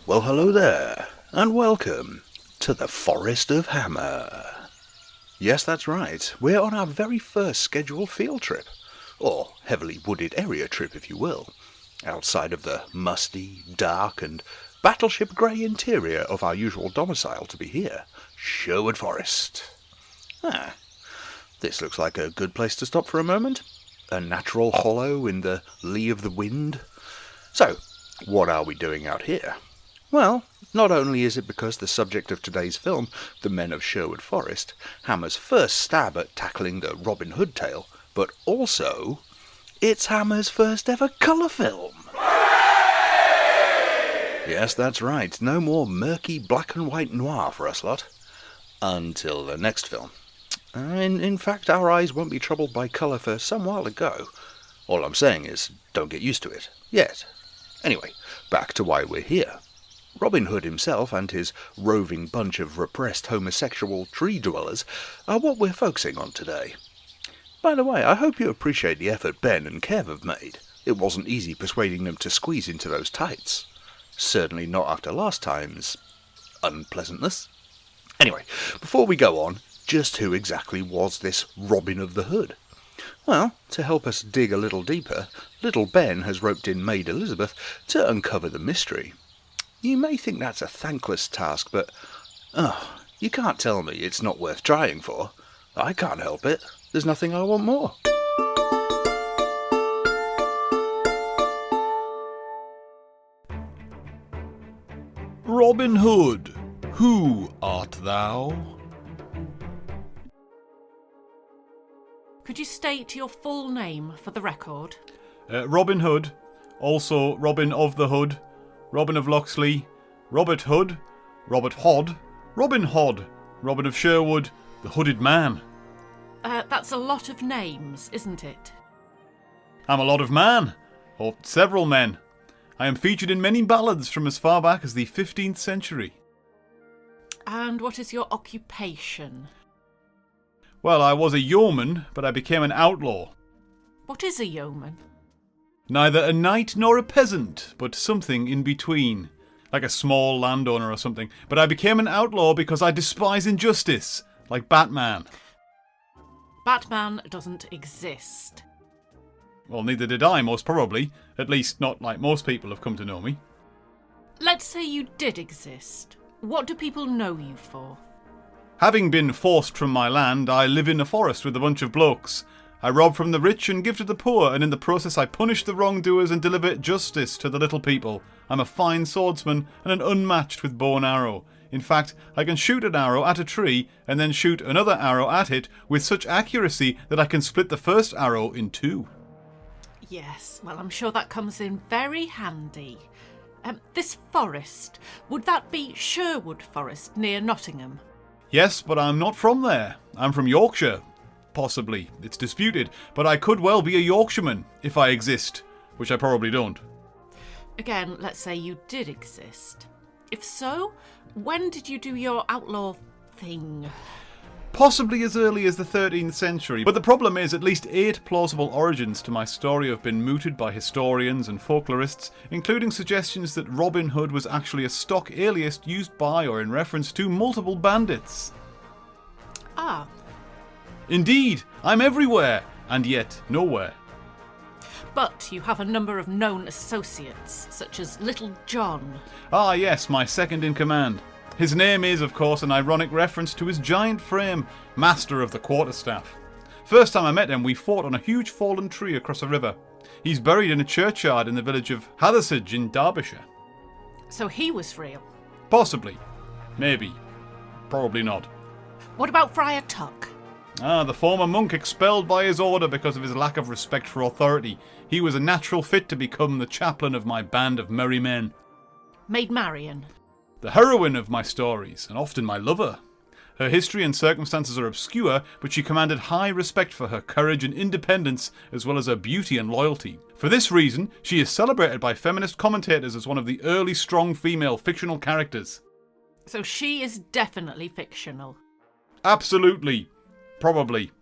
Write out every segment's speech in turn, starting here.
Well, hello there, and welcome to the Forest of Hammer. Yes, that's right, we're on our very first scheduled field trip, or heavily wooded area trip if you will, outside of the musty, dark and battleship grey interior of our usual domicile to be here, Sherwood Forest. This looks like a good place to stop for a moment. A natural hollow in the lee of the wind. So, what are we doing out here? Well, not only is it because the subject of today's film, The Men of Sherwood Forest, Hammer's first stab at tackling the Robin Hood tale, but also, it's Hammer's first ever colour film. Yes, that's right, no more murky black and white noir for us lot. Until the next film. In fact, our eyes won't be troubled by colour for some while to go. All I'm saying is, don't get used to it. Yet. Anyway, back to why we're here. Robin Hood himself and his roving bunch of repressed homosexual tree dwellers are what we're focusing on today. By the way, I hope you appreciate the effort Ben and Kev have made. It wasn't easy persuading them to squeeze into those tights. Certainly not after last time's unpleasantness. Anyway, before we go on, just who exactly was this Robin of the Hood? Well, to help us dig a little deeper, little Ben has roped in Maid Elizabeth to uncover the mystery. You may think that's a thankless task, but you can't tell me it's not worth trying for. I can't help it. There's nothing I want more. Robin Hood, who art thou? Could you state your full name for the record? Robin Hood, also Robin of the Hood, Robin of Locksley, Robert Hood, Robert Hod, Robin Hod, Robin of Sherwood, the Hooded Man. That's a lot of names, isn't it? I'm a lot of man, or several men. I am featured in many ballads from as far back as the 15th century. And what is your occupation? Well, I was a yeoman, but I became an outlaw. What is a yeoman? Neither a knight nor a peasant, but something in between. Like a small landowner or something. But I became an outlaw because I despise injustice, like Batman. Batman doesn't exist. Well, neither did I, most probably. At least not like most people have come to know me. Let's say you did exist. What do people know you for? Having been forced from my land, I live in a forest with a bunch of blokes. I rob from the rich and give to the poor, and in the process I punish the wrongdoers and deliver justice to the little people. I'm a fine swordsman and an unmatched with bow and arrow. In fact, I can shoot an arrow at a tree and then shoot another arrow at it with such accuracy that I can split the first arrow in two. Yes, well, I'm sure that comes in very handy. This forest, would that be Sherwood Forest near Nottingham? Yes, but I'm not from there. I'm from Yorkshire. Possibly. It's disputed, but I could well be a Yorkshireman if I exist, which I probably don't. Again, let's say you did exist. If so, when did you do your outlaw thing? Possibly as early as the 13th century, but the problem is at least 8 plausible origins to my story have been mooted by historians and folklorists, including suggestions that Robin Hood was actually a stock alias used by or in reference to multiple bandits. Ah. Indeed, I'm everywhere, and yet nowhere. But you have a number of known associates, such as Little John. Ah yes, my second in command. His name is, of course, an ironic reference to his giant frame, master of the quarterstaff. First time I met him, we fought on a huge fallen tree across a river. He's buried in a churchyard in the village of Hathersage in Derbyshire. So he was real? Possibly. Maybe. Probably not. What about Friar Tuck? Ah, the former monk expelled by his order because of his lack of respect for authority. He was a natural fit to become the chaplain of my band of merry men. Maid Marian? The heroine of my stories, and often my lover. Her history and circumstances are obscure, but she commanded high respect for her courage and independence, as well as her beauty and loyalty. For this reason, she is celebrated by feminist commentators as one of the early strong female fictional characters. So she is definitely fictional? Absolutely. Probably.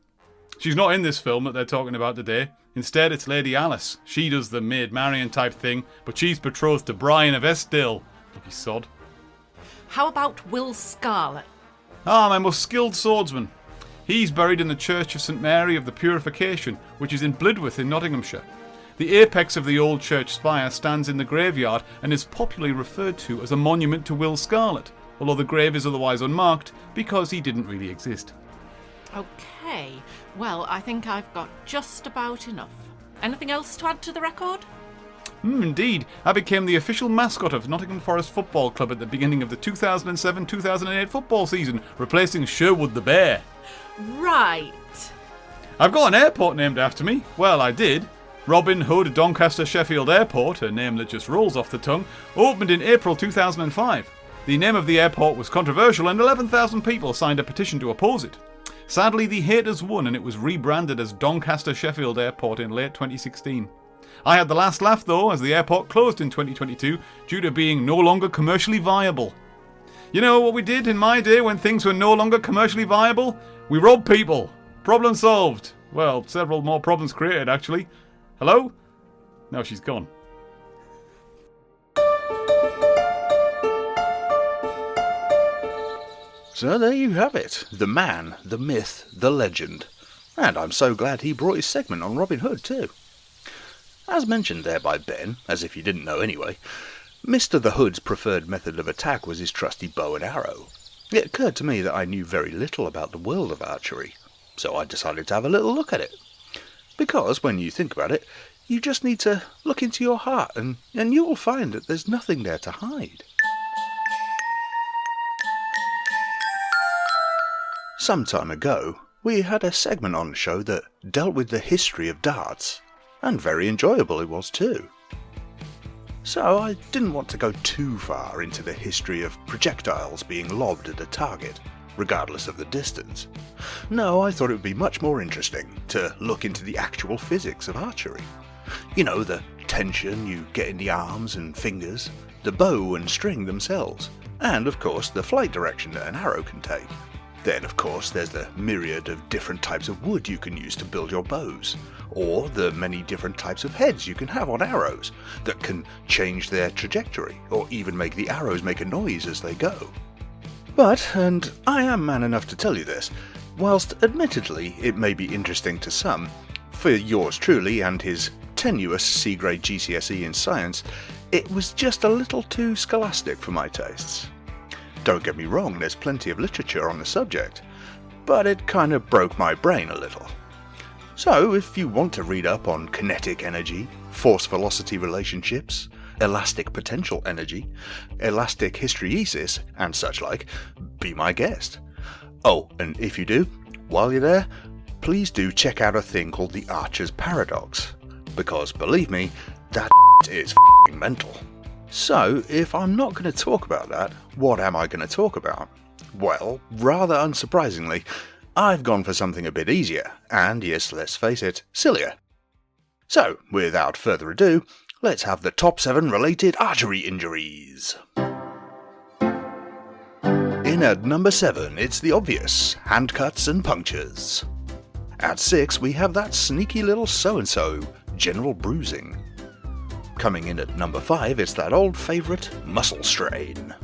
She's not in this film that they're talking about today. Instead, it's Lady Alice. She does the Maid Marian type thing, but she's betrothed to Brian of Eskdale. you sod. How about Will Scarlet? Ah, my most skilled swordsman. He's buried in the Church of St Mary of the Purification, which is in Blidworth in Nottinghamshire. The apex of the old church spire stands in the graveyard and is popularly referred to as a monument to Will Scarlet, although the grave is otherwise unmarked because he didn't really exist. Okay, well, I think I've got just about enough. Anything else to add to the record? Indeed. I became the official mascot of Nottingham Forest Football Club at the beginning of the 2007-2008 football season, replacing Sherwood the Bear. Right. I've got an airport named after me. Well, I did. Robin Hood Doncaster Sheffield Airport, a name that just rolls off the tongue, opened in April 2005. The name of the airport was controversial and 11,000 people signed a petition to oppose it. Sadly, the haters won and it was rebranded as Doncaster Sheffield Airport in late 2016. I had the last laugh though, as the airport closed in 2022 due to being no longer commercially viable. You know what we did in my day when things were no longer commercially viable? We robbed people. Problem solved. Well, several more problems created actually. Hello? No, she's gone. So there you have it. The man, the myth, the legend. And I'm so glad he brought his segment on Robin Hood too. As mentioned there by Ben, as if you didn't know anyway, Mr. the Hood's preferred method of attack was his trusty bow and arrow. It occurred to me that I knew very little about the world of archery, so I decided to have a little look at it. Because when you think about it, you just need to look into your heart and you will find that there's nothing there to hide. Some time ago, we had a segment on the show that dealt with the history of darts, and very enjoyable it was too. So I didn't want to go too far into the history of projectiles being lobbed at a target, regardless of the distance. No, I thought it would be much more interesting to look into the actual physics of archery. You know, the tension you get in the arms and fingers, the bow and string themselves, and of course the flight direction that an arrow can take. Then, of course, there's the myriad of different types of wood you can use to build your bows, or the many different types of heads you can have on arrows that can change their trajectory, or even make the arrows make a noise as they go. But, and I am man enough to tell you this, whilst admittedly it may be interesting to some, for yours truly and his tenuous C-grade GCSE in science, it was just a little too scholastic for my tastes. Don't get me wrong, there's plenty of literature on the subject, but it kind of broke my brain a little. So if you want to read up on kinetic energy, force-velocity relationships, elastic potential energy, elastic hysteresis, and such like, be my guest. Oh, and if you do, while you're there, please do check out a thing called the Archer's Paradox, because believe me, that is f***ing mental. So, if I'm not going to talk about that, what am I going to talk about? Well, rather unsurprisingly, I've gone for something a bit easier, and yes, let's face it, sillier. So, without further ado, let's have the top 7 related archery injuries. In at number 7, it's the obvious, hand cuts and punctures. At 6, we have that sneaky little so-and-so, general bruising. Coming in at number 5, it's that old favourite, muscle strain.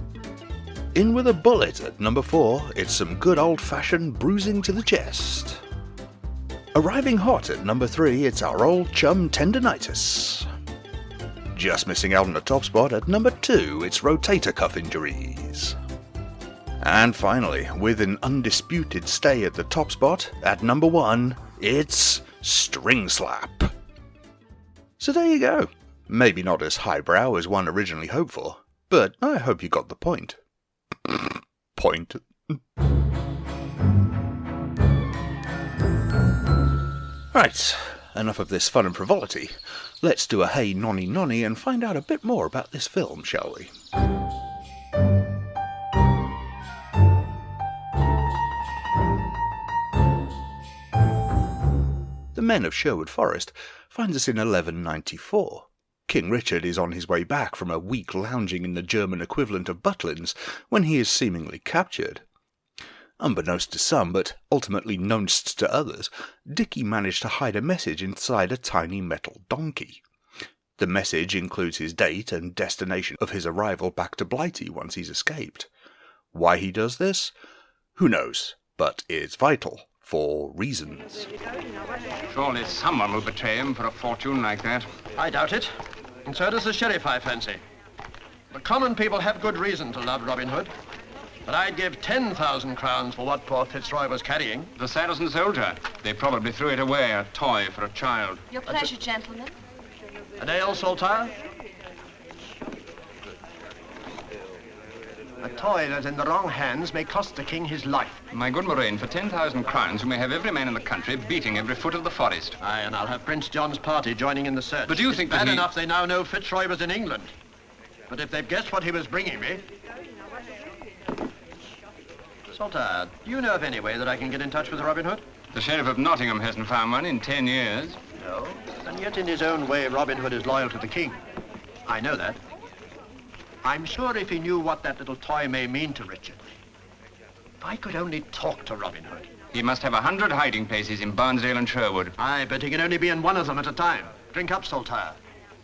In with a bullet at number 4, it's some good old-fashioned bruising to the chest. Arriving hot at number 3, it's our old chum tendinitis. Just missing out on the top spot at number 2, it's rotator cuff injuries. And finally, with an undisputed stay at the top spot, at number 1, it's string slap. So there you go. Maybe not as highbrow as one originally hoped for, but I hope you got the point. Point. Right, enough of this fun and frivolity. Let's do a hey nonny nonny and find out a bit more about this film, shall we? The Men of Sherwood Forest finds us in 1194. King Richard is on his way back from a week lounging in the German equivalent of Butlins when he is seemingly captured. Unbeknownst to some, but ultimately knownst to others, Dickie managed to hide a message inside a tiny metal donkey. The message includes his date and destination of his arrival back to Blighty once he's escaped. Why he does this? Who knows, but it's vital for reasons. Surely someone will betray him for a fortune like that. I doubt it. And so does the sheriff, I fancy. The common people have good reason to love Robin Hood. But I'd give 10,000 crowns for what poor Fitzroy was carrying. The Saracen soldier. They probably threw it away, a toy for a child. Your pleasure, gentlemen. An ale, Saltire? A toy that in the wrong hands may cost the king his life. My good Moraine, for 10,000 crowns, you may have every man in the country beating every foot of the forest. Aye, and I'll have Prince John's party joining in the search. But do you think it's that bad enough they now know Fitzroy was in England. But if they've guessed what he was bringing me... Saltire, do you know of any way that I can get in touch with Robin Hood? The Sheriff of Nottingham hasn't found one in 10 years. No, and yet in his own way, Robin Hood is loyal to the king. I know that. I'm sure if he knew what that little toy may mean to Richard, if I could only talk to Robin Hood. He must have 100 hiding places in Barnesdale and Sherwood. Aye, but he can only be in one of them at a time. Drink up, Saltire.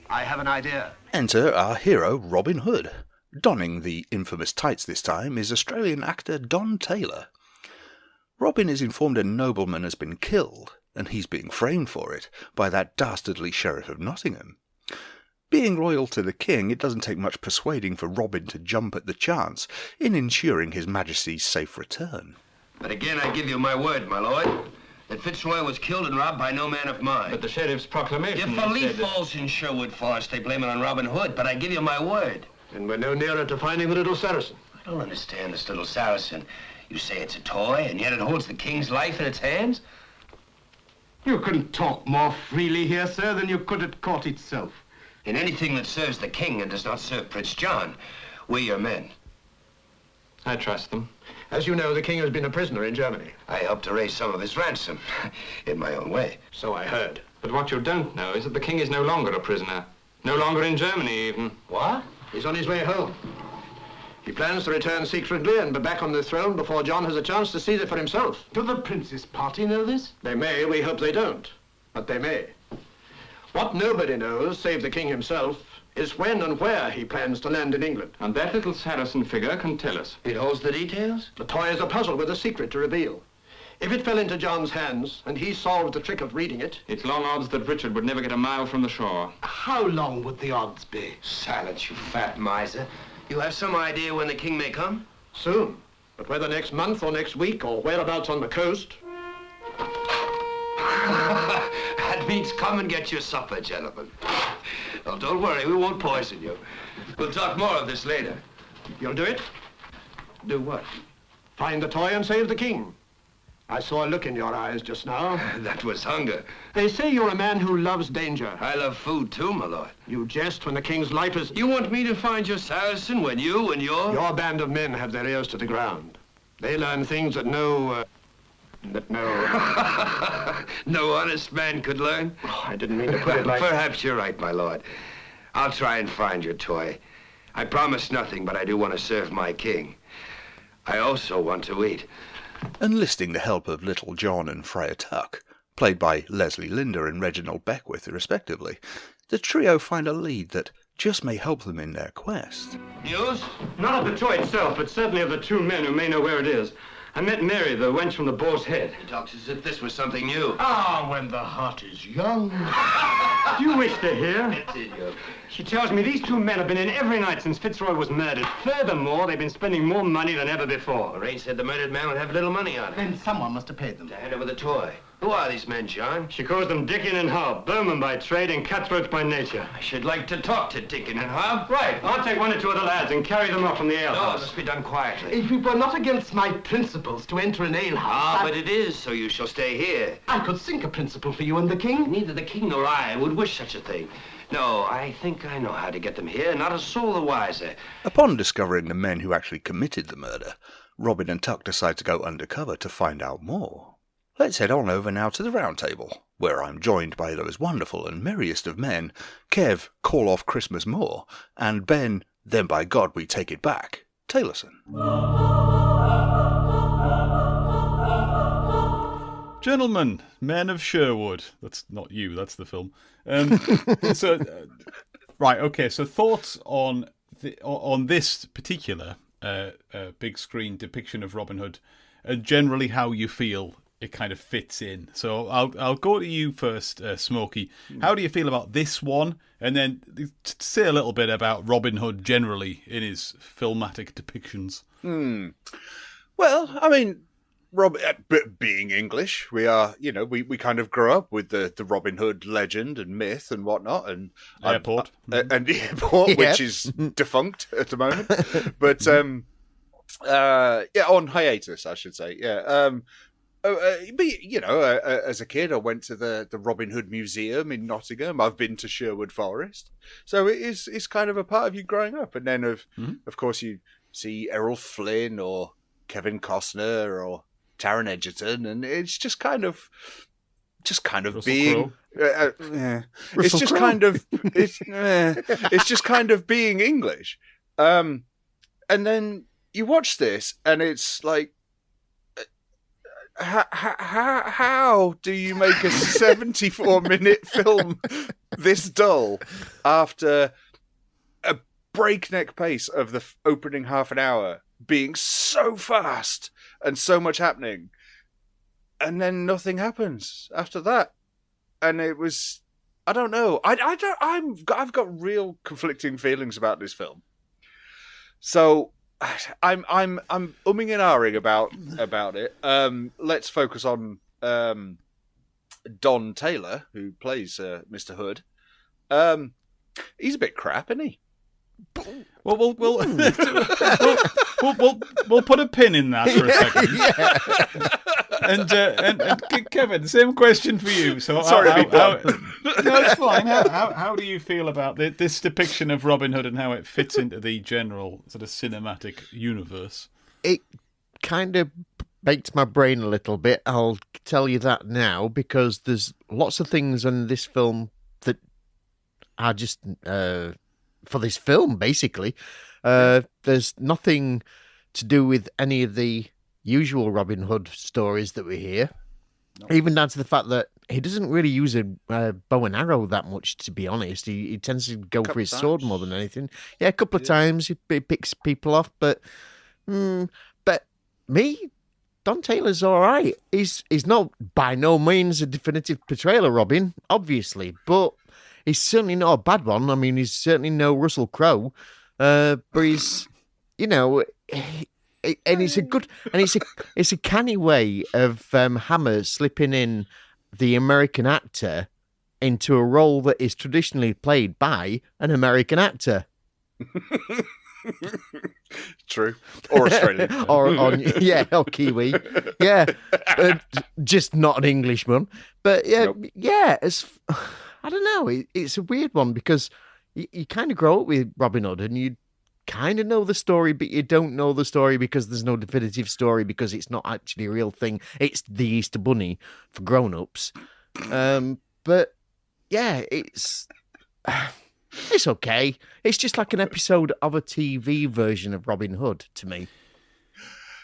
I have an idea. Enter our hero, Robin Hood. Donning the infamous tights this time is Australian actor Don Taylor. Robin is informed a nobleman has been killed, and he's being framed for it by that dastardly Sheriff of Nottingham. Being loyal to the king, it doesn't take much persuading for Robin to jump at the chance in ensuring His Majesty's safe return. But again, I give you my word, my lord, that Fitzroy was killed and robbed by no man of mine. But the Sheriff's proclamation... If a leaf falls in Sherwood Forest, they blame it on Robin Hood, but I give you my word. And we're no nearer to finding the little Saracen. I don't understand this little Saracen. You say it's a toy, and yet it holds the king's life in its hands? You couldn't talk more freely here, sir, than you could at court itself. In anything that serves the king and does not serve Prince John, we're your men. I trust them. As you know, the king has been a prisoner in Germany. I helped to raise some of his ransom, in my own way. So I heard. But what you don't know is that the king is no longer a prisoner. No longer in Germany, even. What? He's on his way home. He plans to return secretly and be back on the throne before John has a chance to seize it for himself. Do the prince's party know this? They may, we hope they don't. But they may. What nobody knows, save the king himself, is when and where he plans to land in England. And that little Saracen figure can tell us. It holds the details? The toy is a puzzle with a secret to reveal. If it fell into John's hands and he solved the trick of reading it... It's long odds that Richard would never get a mile from the shore. How long would the odds be? Silence, you fat miser. You have some idea when the king may come? Soon. But whether next month or next week or whereabouts on the coast... That means come and get your supper, gentlemen. Oh, don't worry, we won't poison you. We'll talk more of this later. You'll do it? Do what? Find the toy and save the king. I saw a look in your eyes just now. That was hunger. They say you're a man who loves danger. I love food too, my lord. You jest when the king's life is... You want me to find your Saracen when you and your... Your band of men have their ears to the ground. They learn things that no... No honest man could learn? Oh, I didn't mean to put it like... Perhaps you're right, my lord. I'll try and find your toy. I promise nothing, but I do want to serve my king. I also want to eat. Enlisting the help of Little John and Friar Tuck, played by Leslie Linder and Reginald Beckwith respectively, the trio find a lead that just may help them in their quest. News? Not of the toy itself, but certainly of the two men who may know where it is. I met Mary, the wench from the Boar's Head. He talks as if this was something new. Ah, when the heart is young. Do you wish to hear? Continue. She tells me these two men have been in every night since Fitzroy was murdered. Furthermore, they've been spending more money than ever before. Lorraine said the murdered man would have little money on him. Then someone must have paid them. To hand over the toy. Who are these men, John? She calls them Dickin and Hobb, bowmen by trade and cutthroats by nature. I should like to talk to Dickin and Hobb. Right, I'll take one or two of the lads and carry them off from the No, it alehouse. must be done quietly. If it were not against my principles to enter an alehouse, Ah, but it is, so you shall stay here. I could sink a principle for you and the king. Neither the king nor I would wish such a thing. No, I think I know how to get them here, not a soul the wiser. Upon discovering the men who actually committed the murder, Robin and Tuck decide to go undercover to find out more. Let's head on over now to the Round Table, where I'm joined by those wonderful and merriest of men, Kev, Call Off Christmas Moore, and Ben, Then by God We Take It Back, Taylorson. Gentlemen, men of Sherwood. That's not you, that's the film. Right, okay, so thoughts on this particular big screen depiction of Robin Hood, and generally how you feel it kind of fits in. So I'll go to you first, Smokey. How do you feel about this one? And then say a little bit about Robin Hood generally in his filmatic depictions. Well, I mean, being English, we are, we kind of grow up with the Robin Hood legend and myth and whatnot, and Airport, and the airport, which is defunct at the moment, but on hiatus, I should say. But as a kid, I went to the Robin Hood Museum in Nottingham. I've been to Sherwood Forest, so it's kind of a part of you growing up. And then of course you see Errol Flynn or Kevin Costner or Taron Egerton, and it's just kind of Russell being. It's just Crowe. kind of it's just kind of being English. And then you watch this, and it's like, how do you make a 74-minute film this dull after a breakneck pace of the opening half an hour being so fast and so much happening, and then nothing happens after that? And it was, I don't know. I've got real conflicting feelings about this film. So I'm umming and ahhing about it. Let's focus on Don Taylor, who plays Mr. Hood. He's a bit crap, isn't he? Well, we'll put a pin in that for a second. And Kevin, same question for you. So Sorry to be blunt. No, it's fine. How do you feel about this depiction of Robin Hood and how it fits into the general sort of cinematic universe? It kind of baked my brain a little bit. I'll tell you that now, because there's lots of things in this film that are just for this film, basically. There's nothing to do with any of the usual Robin Hood stories that we hear. No. Even down to the fact that he doesn't really use a bow and arrow that much, to be honest. He tends to go for his sword more than anything. Yeah, a couple of times he picks people off, but Don Taylor's all right. He's not by no means a definitive portrayal of Robin, obviously, but he's certainly not a bad one. I mean, he's certainly no Russell Crowe, but he's, and it's a good, and it's a canny way of Hammer slipping in the American actor into a role that is traditionally played by an American actor. True. Or Australian. or Kiwi. Yeah, just not an Englishman. But Nope. I don't know. It's a weird one because you kind of grow up with Robin Hood and you kind of know the story, but you don't know the story because there's no definitive story, because it's not actually a real thing. It's the Easter Bunny for grown-ups. But yeah, it's okay. It's just like an episode of a TV version of Robin Hood to me.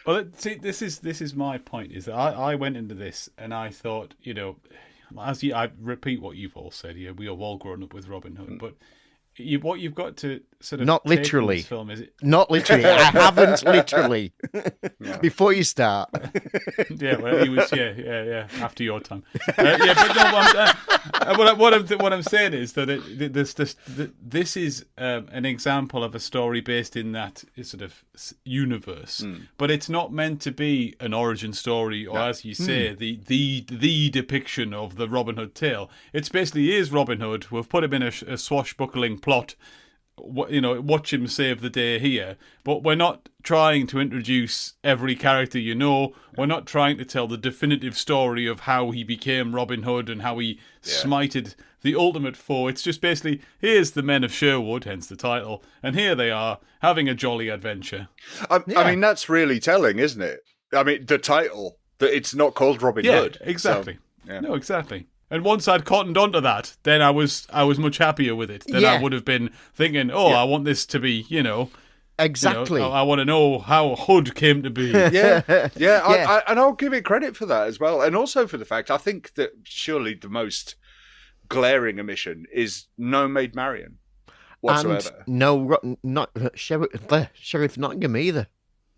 Well, see, this is my point. Is that I went into this and I thought, I repeat what you've all said here. We have all grown up with Robin Hood, but what you've got to sort of not take literally from this film is it. Not literally. I haven't literally. No. Before you start. Yeah, well, he was. Yeah. After your time. But no. What I'm saying is that this is an example of a story based in that sort of universe, but it's not meant to be an origin story, or as you say, the depiction of the Robin Hood tale. It's basically is Robin Hood. We've put him in a swashbuckling plot. Watch him save the day here, but we're not trying to introduce every character. We're not trying to tell the definitive story of how he became Robin Hood and how he smited the ultimate foe. It's just basically, here's the men of Sherwood, hence the title, and here they are having a jolly adventure. I mean, that's really telling, isn't it? I mean, the title, that it's not called Robin Hood. Exactly. So, No, exactly. And once I'd cottoned onto that, then I was much happier with it. Then I would have been thinking, I want this to be, exactly. I want to know how Hood came to be. Yeah. Yeah. And I'll give it credit for that as well, and also for the fact I think that surely the most glaring omission is no Maid Marian whatsoever. And not Sheriff Nottingham either.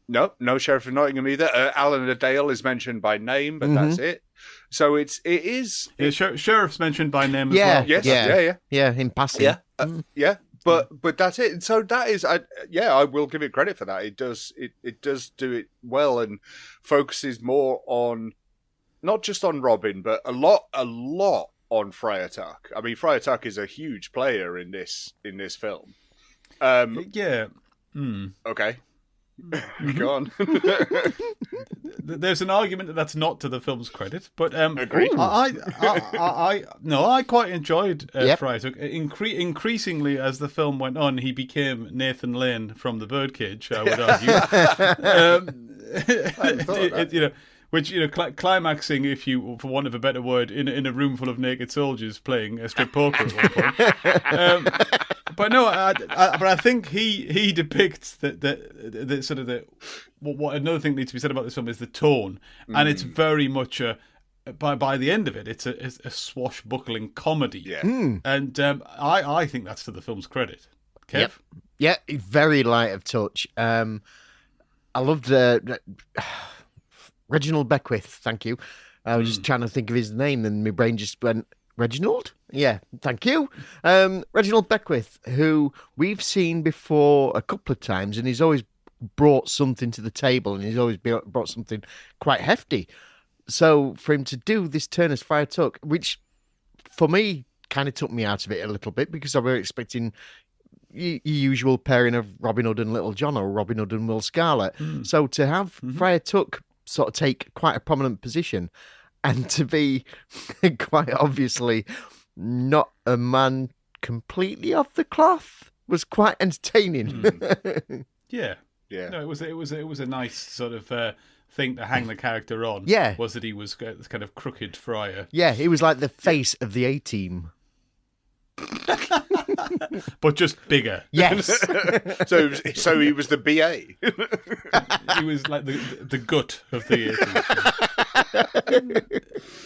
No Sheriff of Nottingham either. Alan Adale is mentioned by name, but that's it. So it is. Yeah, Sheriff's mentioned by name as Yeah, well. Yes, yeah, in passing. yeah. But that's it. So that is, I will give it credit for that. It does do it well and focuses more on not just on Robin, but a lot on Friar Tuck. I mean, Friar Tuck is a huge player in this film. Yeah. Okay. Go on. There's an argument that that's not to the film's credit, but Agreed. I quite enjoyed Yep. Friar Tuck. Increasingly, as the film went on, he became Nathan Lane from The Birdcage. I would argue, which climaxing, if you, for want of a better word, in a room full of naked soldiers playing a strip poker at one point. But no, but I think he depicts the sort of the what another thing needs to be said about this film is the tone, and it's very much by the end of it, it's a swashbuckling comedy. Yeah. And I think that's to the film's credit. Kev? Yep. Yeah, very light of touch. I loved Reginald Beckwith. Thank you. I was just trying to think of his name, and my brain just went. Reginald? Yeah, thank you. Reginald Beckwith, who we've seen before a couple of times, and he's always brought something to the table, and he's always brought something quite hefty. So for him to do this turn as Friar Tuck, which for me kind of took me out of it a little bit, because I was expecting your usual pairing of Robin Hood and Little John, or Robin Hood and Will Scarlet. So to have Friar Tuck sort of take quite a prominent position, and to be quite obviously not a man completely off the cloth was quite entertaining. Yeah. No, it was a nice sort of thing to hang the character on. Yeah. Was that he was kind of crooked friar. Yeah, he was like the face of the A-Team. But just bigger. Yes. So he was the BA. He was like the gut of the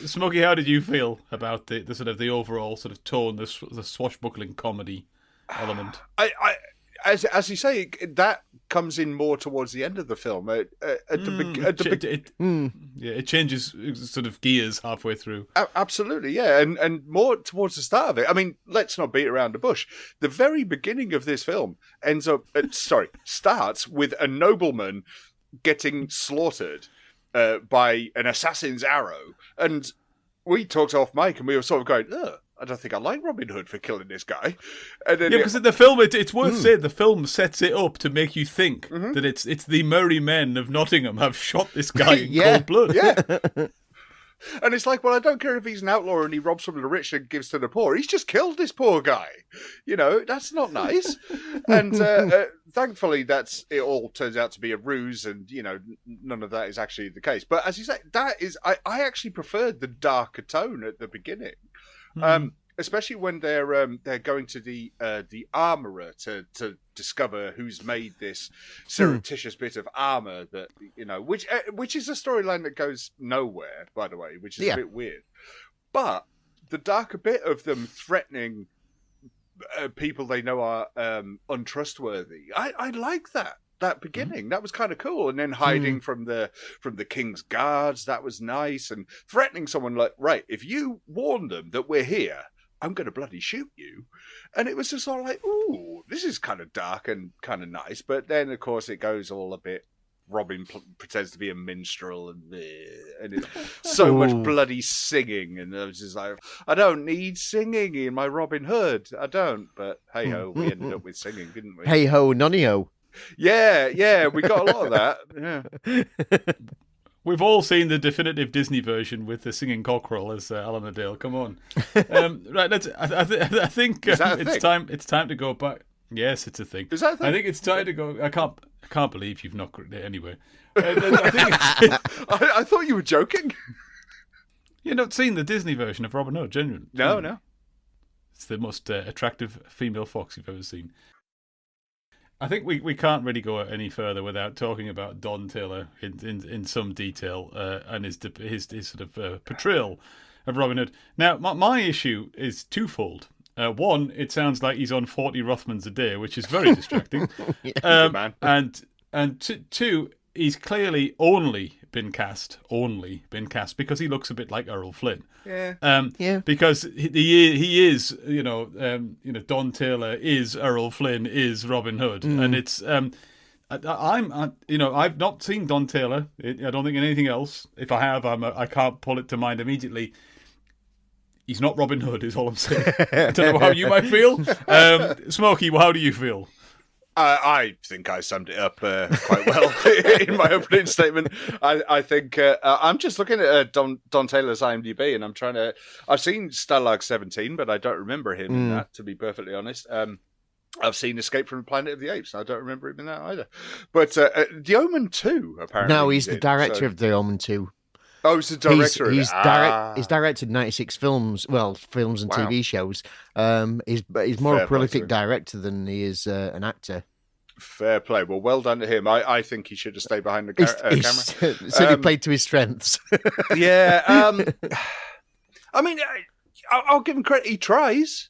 Smokey, how did you feel about the sort of the overall sort of tone, the swashbuckling comedy element? As you say, that comes in more towards the end of the film. It changes sort of gears halfway through. Absolutely, yeah, and more towards the start of it. I mean, let's not beat around the bush. The very beginning of this film starts with a nobleman getting slaughtered by an assassin's arrow, and we talked off mic, and we were sort of going, ugh. I don't think I like Robin Hood for killing this guy. And then because in the film, it's worth saying the film sets it up to make you think that it's the merry men of Nottingham have shot this guy in cold blood. Yeah. And it's like, well, I don't care if he's an outlaw and he robs from the rich and gives to the poor. He's just killed this poor guy. That's not nice. And thankfully, it all turns out to be a ruse, and none of that is actually the case. But as you say, I actually preferred the darker tone at the beginning. Especially when they're going to the armourer to discover who's made this surreptitious bit of armour that which is a storyline that goes nowhere, by the way, which is a bit weird. But the darker bit of them threatening people they know are untrustworthy, I like that beginning. That was kind of cool. And then hiding from the king's guards, that was nice. And threatening someone like, right, if you warn them that we're here, I'm going to bloody shoot you. And it was just all like, ooh, this is kind of dark and kind of nice. But then, of course, it goes all a bit. Robin pretends to be a minstrel, and it's so much bloody singing. And I was just like, I don't need singing in my Robin Hood. I don't. But hey ho, we ended up with singing, didn't we? Hey ho, nonny ho. Yeah, we got a lot of that. Yeah. We've all seen the definitive Disney version with the singing cockerel as Alan Adale. Come on, right? I think it's time. It's time to go back. Yes, it's a thing. Is that a thing? I think it's time to go. I can't believe you've not it anyway. I thought you were joking. You've not seen the Disney version of Robin Hood, genuinely? No. It's the most attractive female fox you've ever seen. I think we can't really go any further without talking about Don Taylor in some detail and his sort of portrayal of Robin Hood. Now, my issue is twofold. One, it sounds like he's on 40 Rothmans a day, which is very distracting. Man. And two, he's clearly only been cast because he looks a bit like Errol Flynn. Yeah. Because he is, Don Taylor is Errol Flynn is Robin Hood, and it's I've not seen Don Taylor. I don't think in anything else. If I have, I can't pull it to mind immediately. He's not Robin Hood, is all I'm saying. I don't know how you might feel. Smokey, how do you feel? I think I summed it up quite well in my opening statement. I think I'm just looking at Don Taylor's IMDb, and I've seen Stalag 17, but I don't remember him in that, to be perfectly honest. I've seen Escape from the Planet of the Apes. I don't remember him in that either. But The Omen 2, apparently. No, he's the director of The Omen 2. Oh, he's the director. He's directed 96 films, films and TV shows. He's more a prolific director than he is an actor. Fair play. Well done to him. I think he should have stayed behind the camera. So he played to his strengths. Yeah. I mean, I'll give him credit. He tries,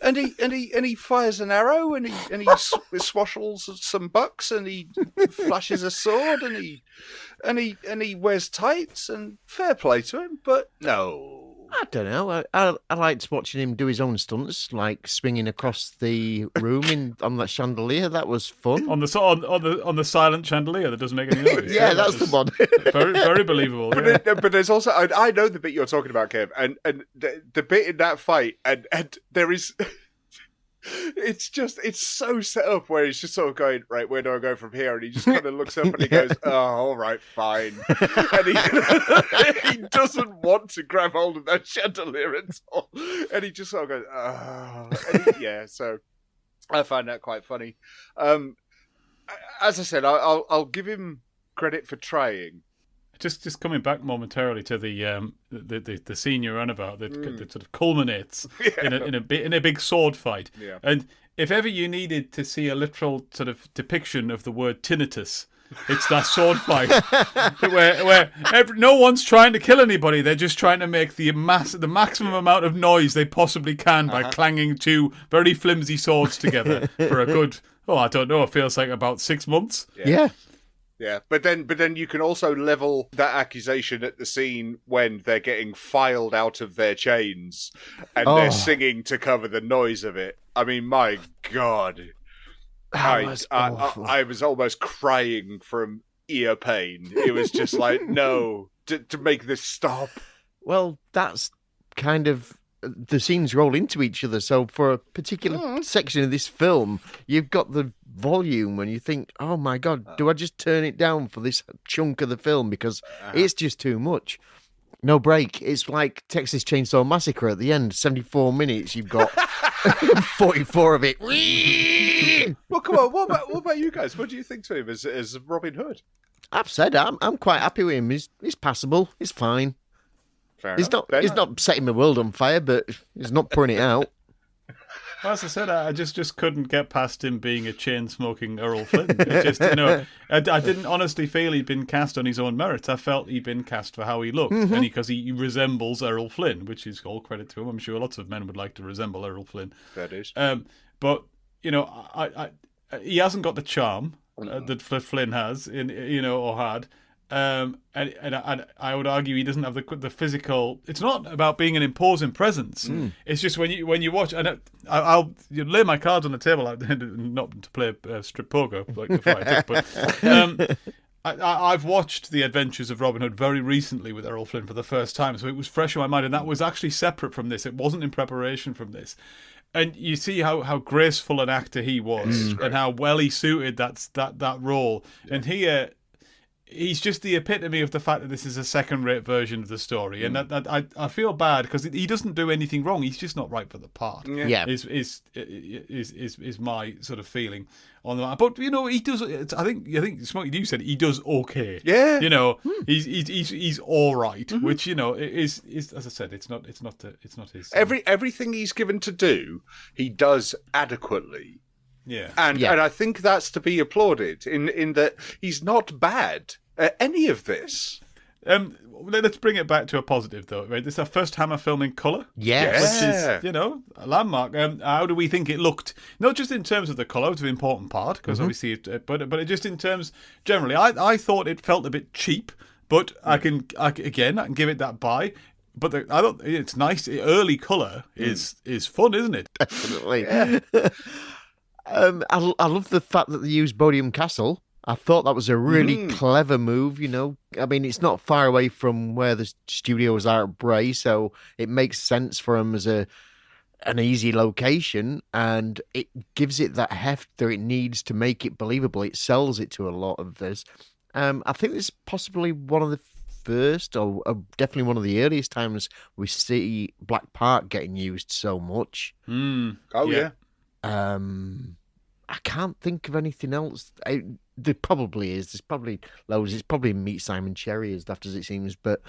and he fires an arrow, and he swashels some bucks, and he flashes a sword, and he wears tights, and fair play to him. But no, I don't know. I liked watching him do his own stunts, like swinging across the room on that chandelier. That was fun. On the silent chandelier that doesn't make any noise. Yeah, that's the one. Very, very believable. But there's also I know the bit you're talking about, Kev, and the bit in that fight, and there is. It's so set up where he's just sort of going, right, where do I go from here? And he just kind of looks up and he goes, oh, all right, fine. And he doesn't want to grab hold of that chandelier at all. And he just sort of goes, oh. So I find that quite funny. As I said, I'll give him credit for trying. Just coming back momentarily to the scene you're on about that sort of culminates in a big sword fight. Yeah. And if ever you needed to see a literal sort of depiction of the word tinnitus, it's that sword fight where no one's trying to kill anybody. They're just trying to make the maximum amount of noise they possibly can by clanging two very flimsy swords together for a good, I don't know, it feels like about 6 months. Yeah. Yeah, but then you can also level that accusation at the scene when they're getting filed out of their chains and they're singing to cover the noise of it. I mean, my God. I was almost crying from ear pain. It was just like, no, to make this stop. Well, that's kind of... The scenes roll into each other, so for a particular section of this film, you've got the volume when you think, oh my God, do I just turn it down for this chunk of the film? Because it's just too much. No break. It's like Texas Chainsaw Massacre at the end, 74 minutes, you've got 44 of it. Well, come on, what about you guys? What do you think to him as Robin Hood? I've said I'm quite happy with him. He's passable. He's fine. He's not setting the world on fire, but he's not pouring it out. Well, as I said, I just couldn't get past him being a chain-smoking Errol Flynn. It just, I didn't honestly feel he'd been cast on his own merits. I felt he'd been cast for how he looked, and because he resembles Errol Flynn, which is all credit to him. I'm sure lots of men would like to resemble Errol Flynn. That is. But he hasn't got the charm that Flynn has, or had. And I would argue he doesn't have the physical. It's not about being an imposing presence. It's just when you watch, and I'll lay my cards on the table, not to play strip poker like before I did, but I've watched The Adventures of Robin Hood very recently with Errol Flynn for the first time, so it was fresh in my mind, and that was actually separate from this. It wasn't in preparation from this. And you see how graceful an actor he was, and how well he suited that role. Yeah. And here, he's just the epitome of the fact that this is a second-rate version of the story, and that I feel bad because he doesn't do anything wrong. He's just not right for the part. Yeah, is my sort of feeling on that. But he does. I think Smokey, you said he does okay. Yeah, he's all right. Which is as I said, it's not his. Everything he's given to do, he does adequately. Yeah. And I think that's to be applauded in that he's not bad at any of this. Let's bring it back to a positive, though. Right, this is our first Hammer film in colour. Yes. Which is, a landmark. How do we think it looked? Not just in terms of the colour, which is an important part, because obviously, but just in terms generally, I thought it felt a bit cheap, but I can give it that buy. But I don't. It's nice. Early colour is fun, isn't it? Definitely. I love the fact that they used Bodiam Castle. I thought that was a really clever move, I mean, it's not far away from where the studios are at Bray, so it makes sense for them as an easy location, and it gives it that heft that it needs to make it believable. It sells it to a lot of this. I think this is possibly one of the first, or definitely one of the earliest times we see Black Park getting used so much. Oh, yeah. I can't think of anything else. There probably is. There's probably loads. It's probably Meet Simon Cherry, as daft as it seems, but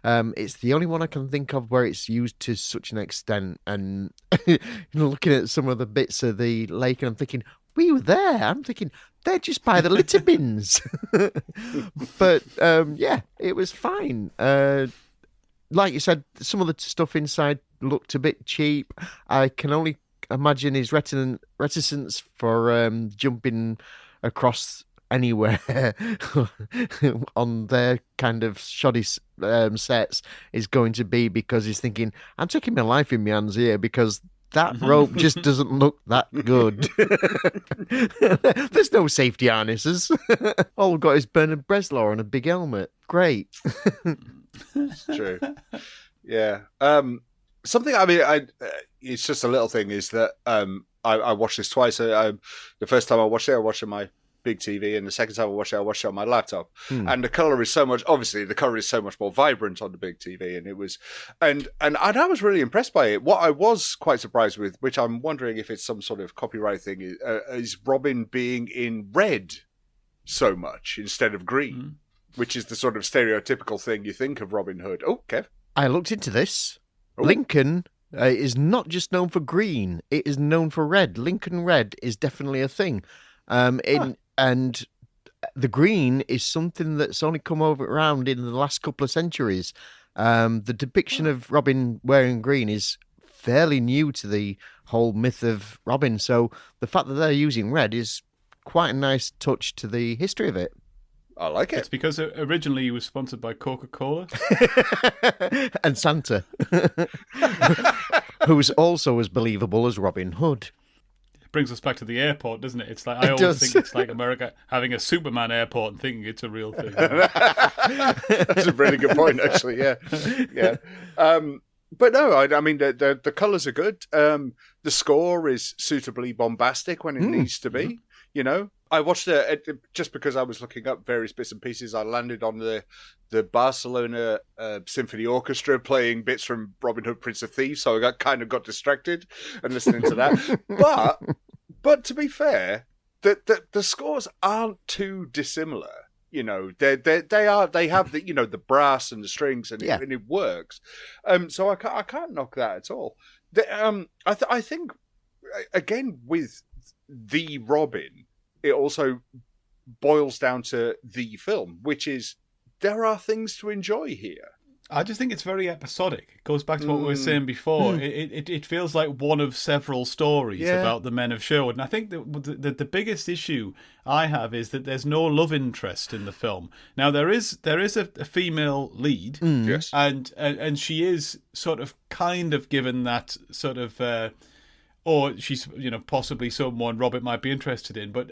it's the only one I can think of where it's used to such an extent. And looking at some of the bits of the lake, and I'm thinking, we were there. I'm thinking, they're just by the litter bins. But it was fine. Like you said, some of the stuff inside looked a bit cheap. I can only imagine his reticence for jumping across anywhere on their kind of shoddy sets is going to be because he's thinking, I'm taking my life in my hands here because that rope just doesn't look that good. There's no safety harnesses. All we've got is Bernard Bresslaw and a big helmet. Great. It's true. Yeah. Something, it's just a little thing, is that I watched this twice. The first time I watched it on my big TV, and the second time I watched it on my laptop. And the colour is so much, obviously the colour is so much more vibrant on the big TV, and it was, and I was really impressed by it. What I was quite surprised with, which I'm wondering if it's some sort of copyright thing, is Robin being in red so much instead of green, which is the sort of stereotypical thing you think of Robin Hood. Oh, Kev? I looked into this. Oh. Lincoln is not just known for green; it is known for red. Lincoln red is definitely a thing, and the green is something that's only come around in the last couple of centuries. The depiction of Robin wearing green is fairly new to the whole myth of Robin. So the fact that they're using red is quite a nice touch to the history of it. I like it. It's because originally he was sponsored by Coca-Cola. And Santa, who's also as believable as Robin Hood. It brings us back to the airport, doesn't it? It's like I always think it's like America having a Superman airport and thinking it's a real thing. That's a really good point, actually. Yeah. But no, I mean the colours are good. The score is suitably bombastic when it needs to be. I watched it just because I was looking up various bits and pieces. I landed on the Barcelona Symphony Orchestra playing bits from Robin Hood, Prince of Thieves, so I got distracted and listening to that. But to be fair, the scores aren't too dissimilar. They have the brass and the strings and it works. So I can't knock that at all. I think again with the Robin, it also boils down to the film, which is there are things to enjoy here. I just think it's very episodic. It goes back to what we were saying before. It feels like one of several stories about the men of Sherwood. And I think the biggest issue I have is that there's no love interest in the film. Now, there is a female lead. Yes. And she is sort of kind of given that sort of... or she's possibly someone Robert might be interested in, but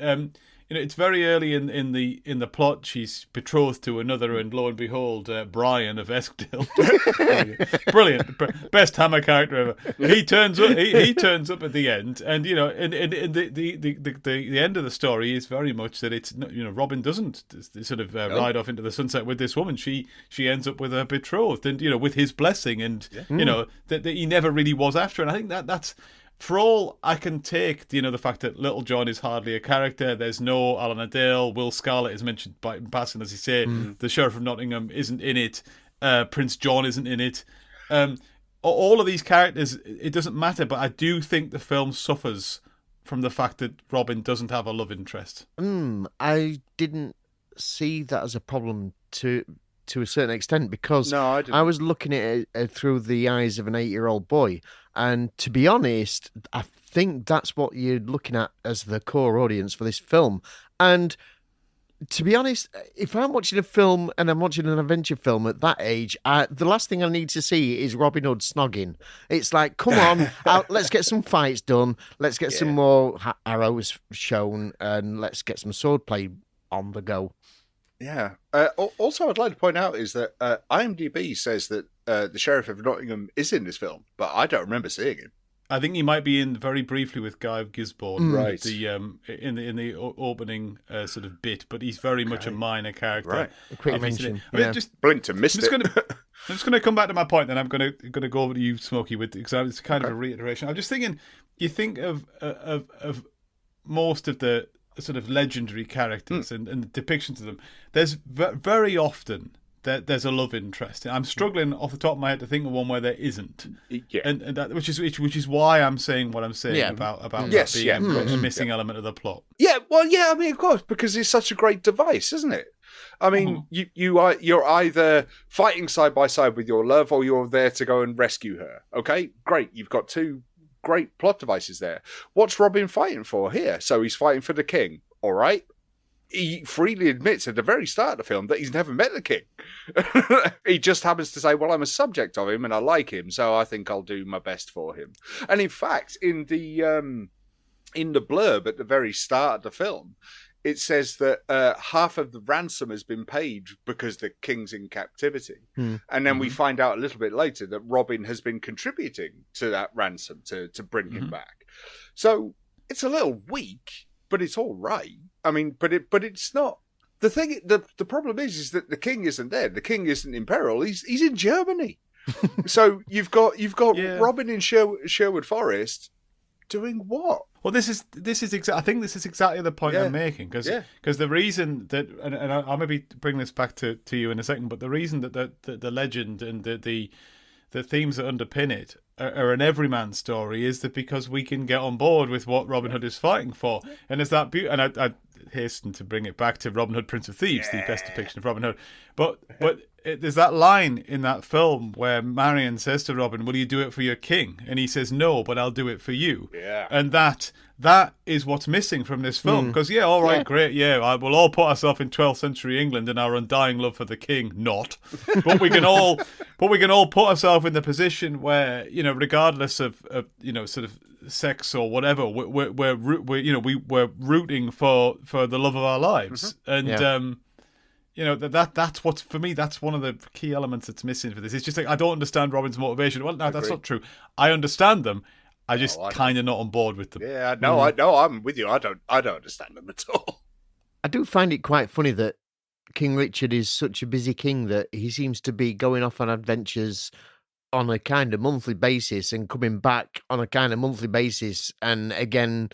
it's very early in the plot. She's betrothed to another, and lo and behold, Brian of Eskdale, brilliant, best Hammer character ever. He turns up. He turns up at the end, and the end of the story is very much that it's Robin doesn't sort of ride off into the sunset with this woman. She ends up with her betrothed, and with his blessing, and that he never really was after. And I think that's. For all I can take, the fact that Little John is hardly a character, there's no Alan Adale, Will Scarlett is mentioned in passing, as you say, the Sheriff of Nottingham isn't in it, Prince John isn't in it. All of these characters, it doesn't matter, but I do think the film suffers from the fact that Robin doesn't have a love interest. I didn't see that as a problem to a certain extent, because No, I didn't. I was looking at it through the eyes of an 8-year-old boy, and to be honest, I think that's what you're looking at as the core audience for this film. And to be honest, if I'm watching a film and I'm watching an adventure film at that age, the last thing I need to see is Robin Hood snogging. It's like, come on, let's get some fights done. Let's get some more arrows shown, and let's get some swordplay on the go. Yeah. Also, I'd like to point out is that IMDb says that the Sheriff of Nottingham is in this film, but I don't remember seeing him. I think he might be in very briefly with Guy of Gisborne, Right? In the opening sort of bit, but he's very much a minor character. Right. A quick Obviously. mention. I mean, Yeah. just Blinked and missed it. I'm just going to come back to my point, then I'm going to go over to you, Smokey, with because it's kind of a reiteration. I'm just thinking, you think of most of the sort of legendary characters and the depictions of them. There's very often there's a love interest. I'm struggling off the top of my head to think of one where there isn't. Yeah. And that, which is why I'm saying what I'm saying about Yes, that being yeah. a missing element of the plot. Yeah, well, yeah, I mean, of course, because it's such a great device, isn't it? I mean, you're either fighting side by side with your love, or you're there to go and rescue her. Okay, great. You've got two great plot devices there. What's Robin fighting for here? So he's fighting for the king, all right? He freely admits at the very start of the film that he's never met the king. He just happens to say, well, I'm a subject of him and I like him, so I think I'll do my best for him. And in fact, in the blurb at the very start of the film, it says that half of the ransom has been paid because the king's in captivity. And then we find out a little bit later that Robin has been contributing to that ransom to bring him back. So it's a little weak, but it's all right. I mean, but it's not. The thing, the problem is that the king isn't there. The king isn't in peril. He's in Germany. So you've got Robin in Sherwood Forest doing what? Well, I think this is exactly the point I'm making, because the reason that, and I'll maybe bring this back to you in a second, but the reason that the legend and the themes that underpin it are an everyman story is that because we can get on board with what Robin Hood is fighting for, and there's that beauty. And I hasten to bring it back to Robin Hood, Prince of Thieves, the best depiction of Robin Hood. But there's that line in that film where Marion says to Robin, "Will you do it for your king?" And he says, "No, but I'll do it for you." Yeah. And that is what's missing from this film. Because great, we'll all put ourselves in 12th century England and our undying love for the king. Not, but we can all put ourselves in the position where, regardless of sort of sex or whatever, we're rooting for the love of our lives. And that's what's, for me, that's one of the key elements that's missing for this. It's just like, I don't understand Robin's motivation. Well, no, that's not true. I understand them. I just kind of not on board with them. Yeah, no, I'm with you. I don't understand them at all. I do find it quite funny that King Richard is such a busy king that he seems to be going off on adventures on a kind of monthly basis and coming back on a kind of monthly basis, and again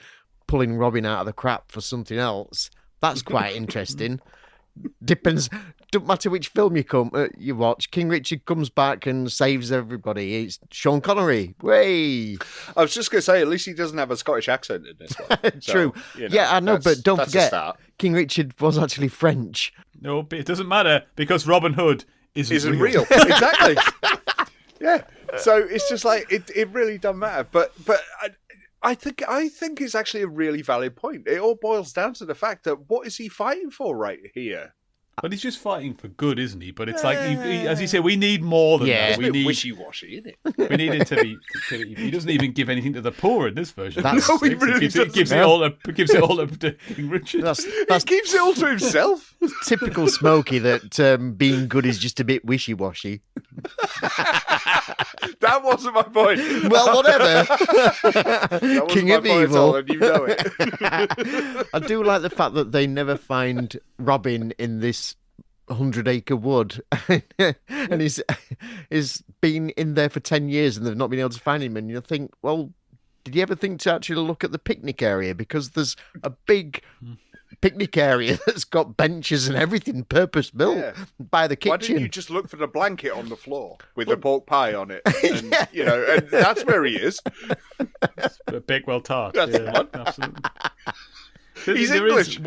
pulling Robin out of the crap for something else. That's quite interesting. Depends. Don't matter which film you watch. King Richard comes back and saves everybody. It's Sean Connery. Way. I was just going to say, at least he doesn't have a Scottish accent in this one. True. So, yeah, I know, but don't forget, King Richard was actually French. No, but it doesn't matter because Robin Hood isn't real. Exactly. Yeah. So it's just like it really doesn't matter. But I think it's actually a really valid point. It all boils down to the fact that what is he fighting for right here? But he's just fighting for good, isn't he? But it's like, as you say, we need more than that. We need wishy-washy, isn't it? We need it to be. He doesn't even give anything to the poor in this version. No, he really doesn't. Gives it all to King Richard. He keeps it all to himself. Typical Smokey that being good is just a bit wishy-washy. That wasn't my point. Well, whatever. That King my of point Evil. at all, and you know it. I do like the fact that they never find Robin in this 100-acre wood, and he's been in there for 10 years and they've not been able to find him. And you think, well, did you ever think to actually look at the picnic area? Because there's a big picnic area that's got benches and everything purpose built Yeah. by the kitchen. Why didn't you just look for the blanket on the floor with the pork pie on it? And, and that's where he is. A Bakewell tart. That's the one. Absolutely. He's There English.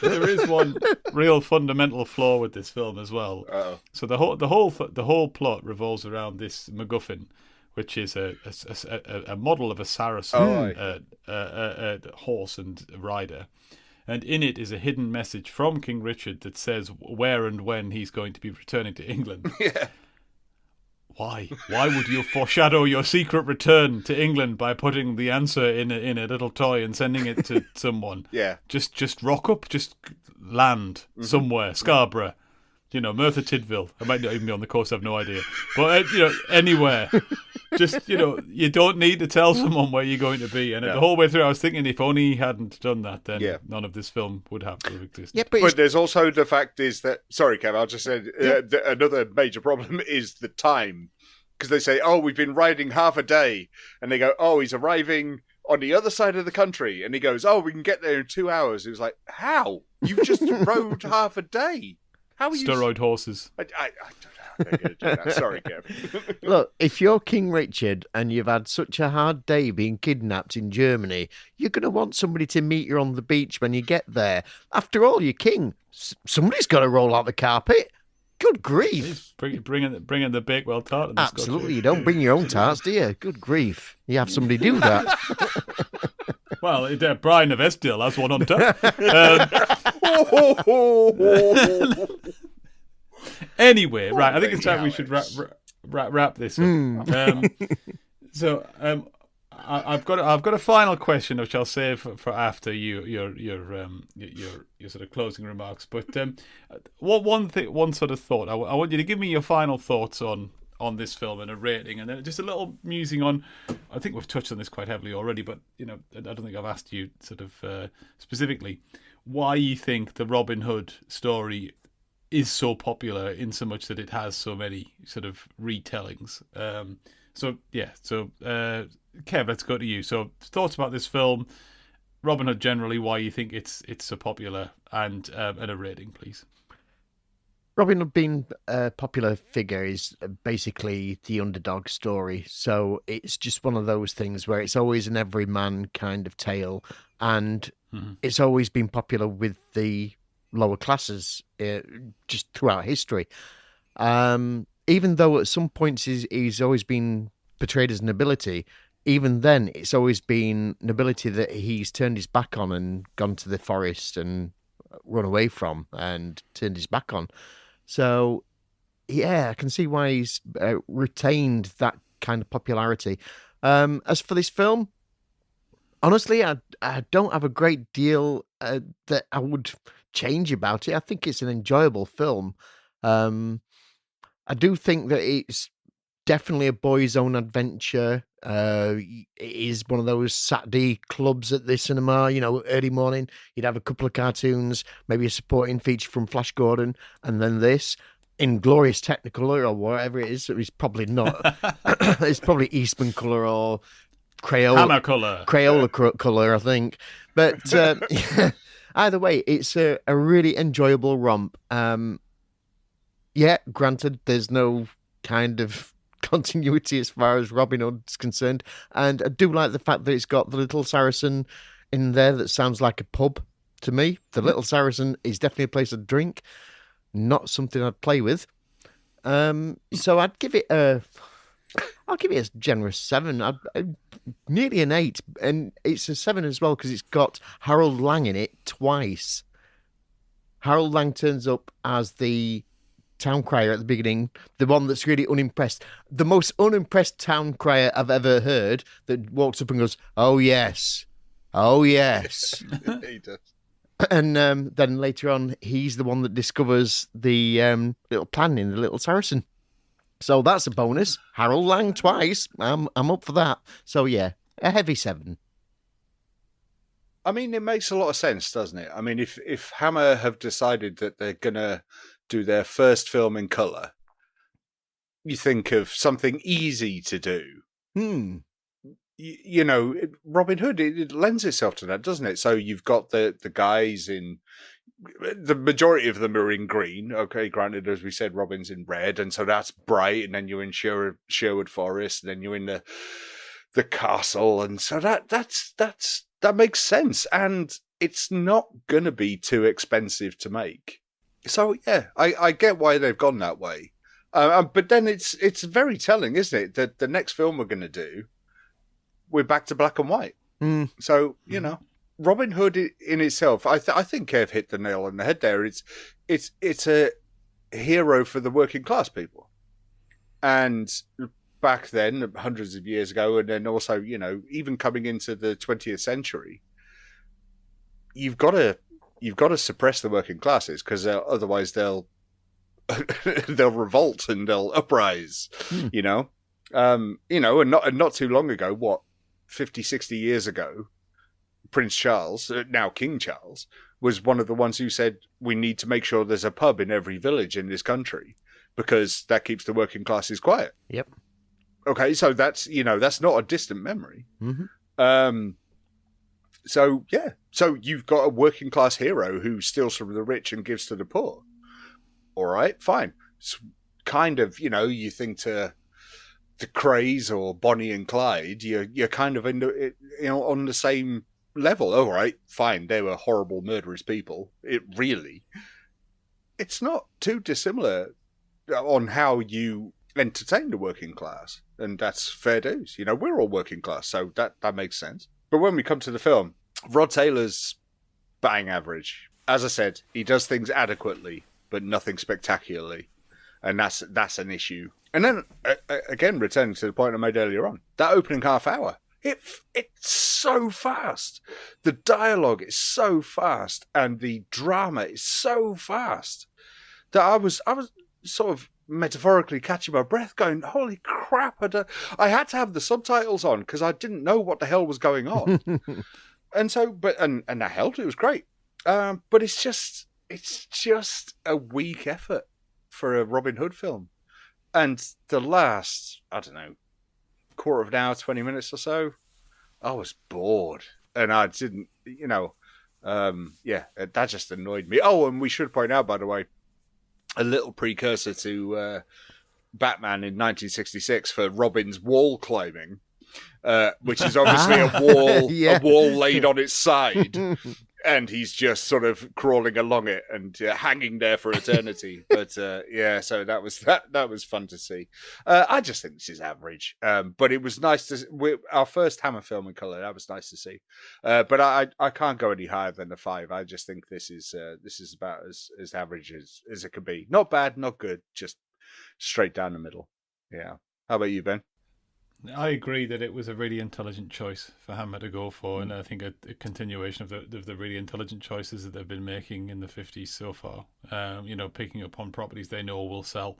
there is one real fundamental flaw with this film as well. Uh-oh. So the whole plot revolves around this MacGuffin, which is a model of a Saracen a horse and rider, and in it is a hidden message from King Richard that says where and when he's going to be returning to England. Yeah. Why? Why would you foreshadow your secret return to England by putting the answer in a little toy and sending it to someone? Yeah. Just rock up, just land somewhere, Scarborough, Merthyr Tydfil. I might not even be on the coast. I have no idea, but anywhere. Just you don't need to tell someone where you're going to be. And the whole way through, I was thinking if only he hadn't done that, then none of this film would have to have existed. Yeah, But there's also the fact is that, sorry, Kev, I'll just say another major problem is the time. Because they say, oh, we've been riding half a day. And they go, oh, he's arriving on the other side of the country. And he goes, oh, we can get there in 2 hours. It was like, how? You've just rode half a day. How are you? Steroid horses. I don't know how they're going to do that. Sorry, Kev. Look, if you're King Richard and you've had such a hard day being kidnapped in Germany, you're going to want somebody to meet you on the beach when you get there. After all, you're king. Somebody's got to roll out the carpet. Good grief. Bringing the Bakewell tart. In this Absolutely. country. You don't bring your own tarts, do you? Good grief. You have somebody do that. Well, Brian of Estill has one on tap. Anyway, right. I think it's time we should wrap this up. I've got a final question, which I'll save for after your sort of closing remarks. But one sort of thought. I want you to give me your final thoughts on this film and a rating, and then just a little musing on. I think we've touched on this quite heavily already, but I don't think I've asked you sort of specifically why you think the Robin Hood story is so popular in so much that it has so many sort of retellings. Kev, let's go to you. So, thoughts about this film, Robin Hood generally, why you think it's so popular, and a rating, please. Robin Hood being a popular figure is basically the underdog story. So it's just one of those things where it's always an everyman kind of tale, and it's always been popular with the lower classes just throughout history. Even though at some points he's always been portrayed as nobility, even then it's always been nobility that he's turned his back on and gone to the forest and run away from and turned his back on. So, yeah, I can see why he's retained that kind of popularity. As for this film, honestly, I don't have a great deal that I would change about it. I think it's an enjoyable film. I do think that it's definitely a boy's own adventure. It is one of those Saturday clubs at the cinema, early morning. You'd have a couple of cartoons, maybe a supporting feature from Flash Gordon, and then this in glorious Technicolor or whatever it is. It's probably not. It's probably Eastman color or Crayola. Hammer color. Crayola color, I think. But either way, it's a really enjoyable romp. Yeah, granted, there's no kind of continuity as far as Robin Hood's concerned, and I do like the fact that it's got the Little Saracen in there that sounds like a pub to me. The Little Saracen is definitely a place to drink, not something I'd play with. So I'll give it a generous 7. Nearly an 8, and it's a 7 as well because it's got Harold Lang in it twice. Harold Lang turns up as the town crier at the beginning, the one that's really unimpressed, the most unimpressed town crier I've ever heard, that walks up and goes, "Oh yes, oh yes." He does. And then later on, he's the one that discovers the little plan in the Little Saracen. So that's a bonus. Harold Lang twice. I'm up for that. So yeah, a heavy 7. I mean, it makes a lot of sense, doesn't it? I mean, if Hammer have decided that they're gonna do their first film in colour, you think of something easy to do. Robin Hood, it lends itself to that, doesn't it? So you've got the guys in, the majority of them are in green. Okay, granted, as we said, Robin's in red, and so that's bright. And then you're in Sherwood Forest, and then you're in the castle, and so that makes sense. And it's not gonna be too expensive to make. So yeah, I get why they've gone that way. But then it's very telling, isn't it? That the next film we're gonna do, we're back to black and white. So Robin Hood in itself, I think Kev hit the nail on the head there. It's a hero for the working class people, and back then, hundreds of years ago, and then also even coming into the 20th century, you've got to suppress the working classes, because otherwise they'll revolt and they'll uprise. And not too long ago, 50, 60 years ago, Prince Charles, now King Charles, was one of the ones who said, we need to make sure there's a pub in every village in this country, because that keeps the working classes quiet. Yep. Okay, so that's not a distant memory. Mm-hmm. So you've got a working class hero who steals from the rich and gives to the poor. All right, fine. It's kind of, you think to the Craze or Bonnie and Clyde, you're kind of on the same level. All right, fine. They were horrible, murderous people. It's not too dissimilar on how you entertain the working class, and that's fair dues. We're all working class, so that makes sense. But when we come to the film, Rod Taylor's bang average. As I said, he does things adequately, but nothing spectacularly, and that's an issue. And then again, returning to the point I made earlier on, that opening half hour, it's so fast. The dialogue is so fast, and the drama is so fast that I was sort of metaphorically catching my breath, going, "Holy crap!" I had to have the subtitles on because I didn't know what the hell was going on, and so, and that helped. It was great, but it's just a weak effort for a Robin Hood film. And the last, I don't know, quarter of an hour, 20 minutes or so, I was bored. And I didn't, that just annoyed me. Oh, and we should point out, by the way, a little precursor to Batman in 1966 for Robin's wall climbing, which is obviously a wall laid on its side. And he's just sort of crawling along it and hanging there for eternity. But so that was fun to see. I just think this is average, but it was nice to our first Hammer film in color. That was nice to see. But I can't go any higher than a 5. I just think this is about as average as it can be. Not bad, not good, just straight down the middle. Yeah. How about you, Ben? I agree that it was a really intelligent choice for Hammer to go for, and I think a continuation of the really intelligent choices that they've been making in the 50s so far. Picking up on properties they know will sell,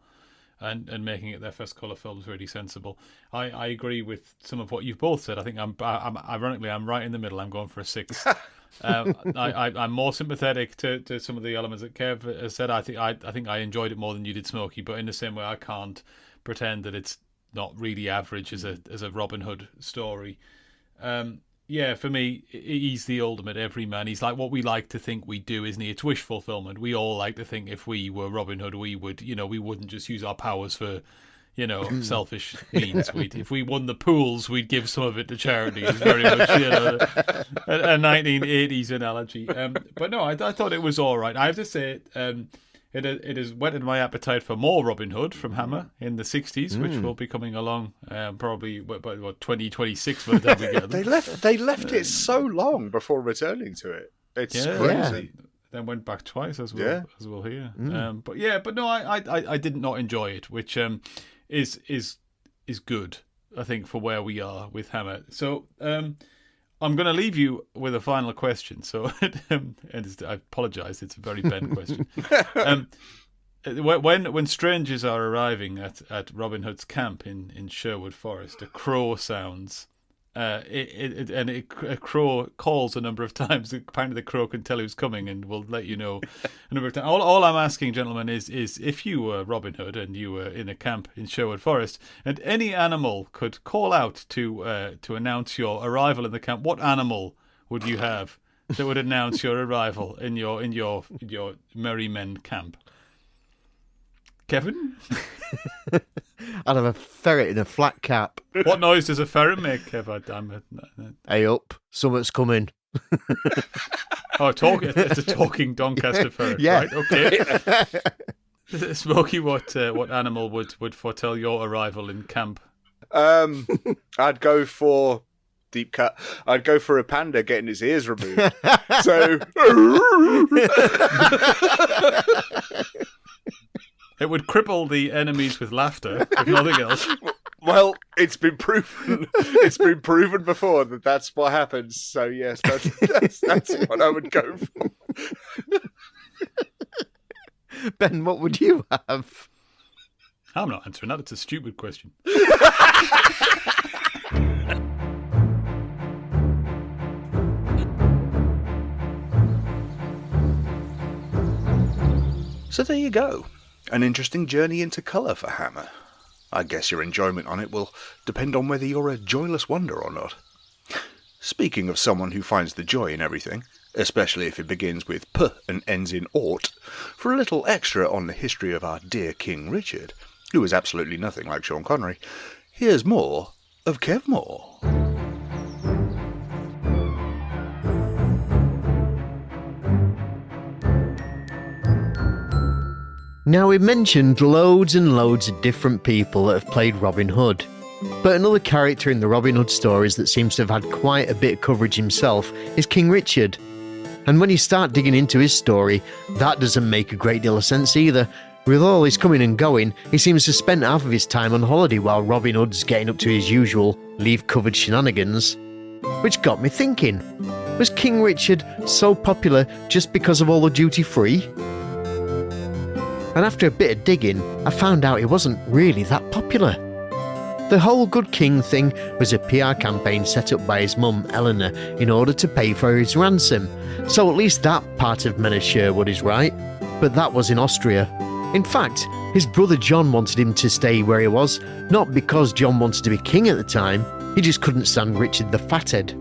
and making it their first colour film is really sensible. I agree with some of what you've both said. I think I'm ironically I'm right in the middle. I'm going for a 6. I'm more sympathetic to some of the elements that Kev has said. I think I enjoyed it more than you did, Smokey. But in the same way, I can't pretend that it's not really average as a Robin Hood story. For me, he's the ultimate everyman. He's like what we like to think we do, isn't he? It's wish fulfillment. We all like to think if we were Robin Hood, we wouldn't just use our powers for, selfish means. If we won the pools, we'd give some of it to charity. It's very much, a 1980s analogy. But no, I thought it was all right. I have to say, It has whetted my appetite for more Robin Hood from Hammer in the 60s, which will be coming along probably by 2026 by the time we get them. They left it so long before returning to it. It's crazy. Then went back twice, as we'll hear. But no, I did not enjoy it, which is good, I think, for where we are with Hammer. So I'm going to leave you with a final question. So, I apologise, it's a very Ben question. When strangers are arriving at Robin Hood's camp in Sherwood Forest, a crow sounds, a crow calls a number of times. Apparently, the crow can tell who's coming and will let you know a number of times. All I'm asking, gentlemen, is if you were Robin Hood and you were in a camp in Sherwood Forest, and any animal could call out to announce your arrival in the camp, what animal would you have that would announce your arrival in your merry men camp? Kevin? I'd have a ferret in a flat cap. What noise does a ferret make, Kev? Hey up, something's coming. Oh, it's a talking Doncaster ferret, Yeah. right? Okay. Smokey, what animal would foretell your arrival in camp? I'd go for deep cut. I'd go for a panda getting his ears removed. So It would cripple the enemies with laughter, if nothing else. well, it's been proven. It's been proven before that that's what happens. So yes, that's what I would go for. Ben, what would you have? I'm not answering that. It's a stupid question. So there you go. An interesting journey into colour for Hammer. I guess your enjoyment on it will depend on whether you're a joyless wonder or not. Speaking of someone who finds the joy in everything, especially if it begins with P and ends in Ort, for a little extra on the history of our dear King Richard, who is absolutely nothing like Sean Connery, here's more of Kev Moore. Now, we mentioned loads and loads of different people that have played Robin Hood, but another character in the Robin Hood stories that seems to have had quite a bit of coverage himself is King Richard. And when you start digging into his story, that doesn't make a great deal of sense either. With all his coming and going, he seems to spend half of his time on holiday while Robin Hood's getting up to his usual leaf-covered shenanigans. Which got me thinking, was King Richard so popular just because of all the duty-free? And after a bit of digging, I found out he wasn't really that popular. The whole Good King thing was a PR campaign set up by his mum, Eleanor, in order to pay for his ransom, so at least that part of Men of Sherwood is right, but that was in Austria. In fact, his brother John wanted him to stay where he was, not because John wanted to be king at the time, he just couldn't stand Richard the Fathead.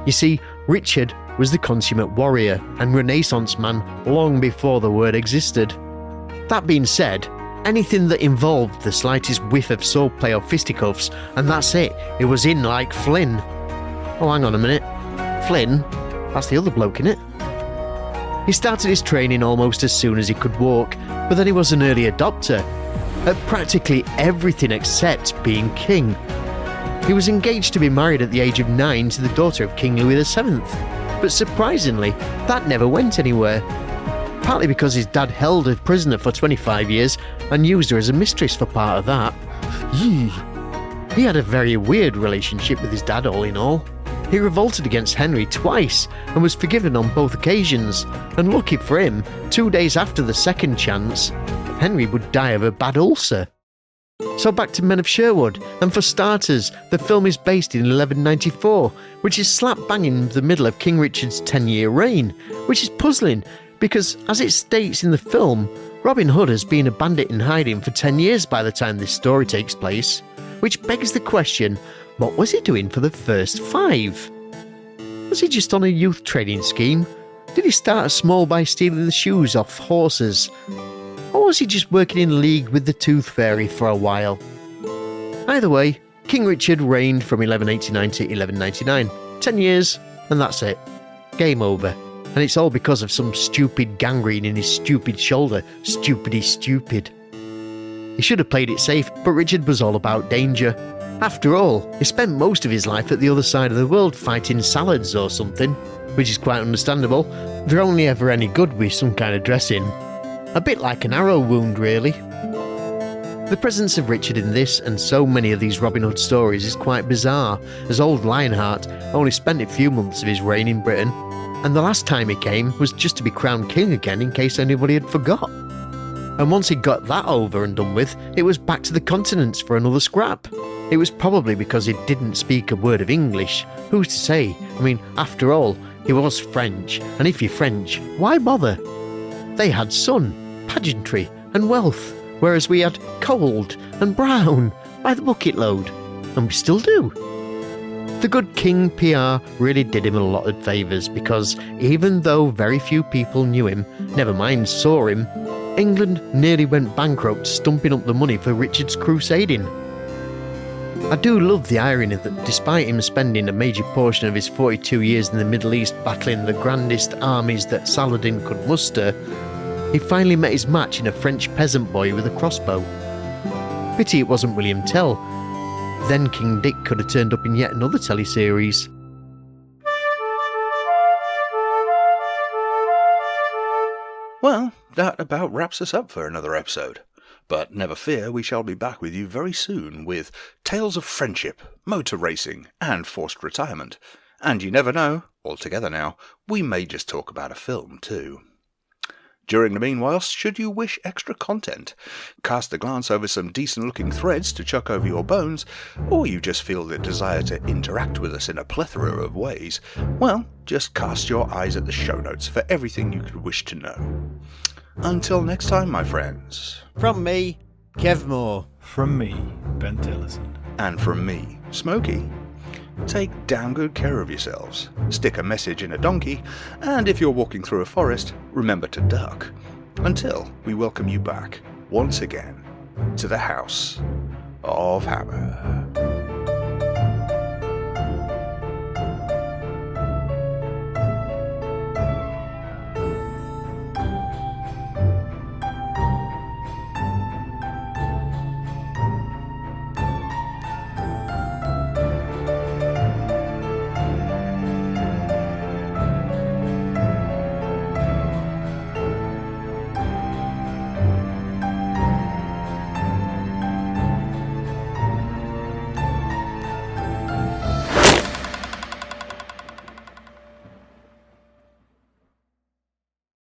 You see, Richard was the consummate warrior and Renaissance man long before the word existed. That being said, anything that involved the slightest whiff of swordplay or fisticuffs, and that's it, it was in like Flynn. Oh, hang on a minute. Flynn? That's the other bloke, innit? He started his training almost as soon as he could walk, but then he was an early adopter at practically everything except being king. He was engaged to be married at the age of 9 to the daughter of King Louis VII, but surprisingly, that never went anywhere. Partly because his dad held her prisoner for 25 years and used her as a mistress for part of that. Yee. He had a very weird relationship with his dad, all in all. He revolted against Henry twice and was forgiven on both occasions, and lucky for him, 2 days after the second chance, Henry would die of a bad ulcer. So back to Men of Sherwood, and for starters, the film is based in 1194, which is slap bang in the middle of King Richard's 10-year reign, which is puzzling because, as it states in the film, Robin Hood has been a bandit in hiding for 10 years by the time this story takes place, which begs the question, what was he doing for the first 5? Was he just on a youth training scheme? Did he start small by stealing the shoes off horses? Or was he just working in league with the Tooth Fairy for a while? Either way, King Richard reigned from 1189 to 1199. 10 years, and that's it. Game over. And it's all because of some stupid gangrene in his stupid shoulder. Stupidly stupid. He should have played it safe, but Richard was all about danger. After all, he spent most of his life at the other side of the world fighting salads or something, which is quite understandable. They're only ever any good with some kind of dressing. A bit like an arrow wound, really. The presence of Richard in this and so many of these Robin Hood stories is quite bizarre, as old Lionheart only spent a few months of his reign in Britain, and the last time he came was just to be crowned king again in case anybody had forgot. And once he'd got that over and done with, it was back to the continents for another scrap. It was probably because he didn't speak a word of English. Who's to say? I mean, after all, he was French, and if you're French, why bother? They had sun, pageantry, and wealth, whereas we had cold and brown by the bucket load, and we still do. The good King PR really did him a lot of favours because even though very few people knew him, never mind saw him, England nearly went bankrupt stumping up the money for Richard's crusading. I do love the irony that despite him spending a major portion of his 42 years in the Middle East battling the grandest armies that Saladin could muster, he finally met his match in a French peasant boy with a crossbow. Pity it wasn't William Tell. Then King Dick could have turned up in yet another teleseries. Well, that about wraps us up for another episode. But never fear, we shall be back with you very soon with tales of friendship, motor racing, and forced retirement. And you never know, altogether now, we may just talk about a film too. During the meanwhile, should you wish extra content, cast a glance over some decent-looking threads to chuck over your bones, or you just feel the desire to interact with us in a plethora of ways, well, just cast your eyes at the show notes for everything you could wish to know. Until next time, my friends. From me, Kev Moore. From me, Ben Tillison. And from me, Smokey. Take damn good care of yourselves, stick a message in a donkey, and if you're walking through a forest, remember to duck. Until we welcome you back, once again, to the House of Hammer.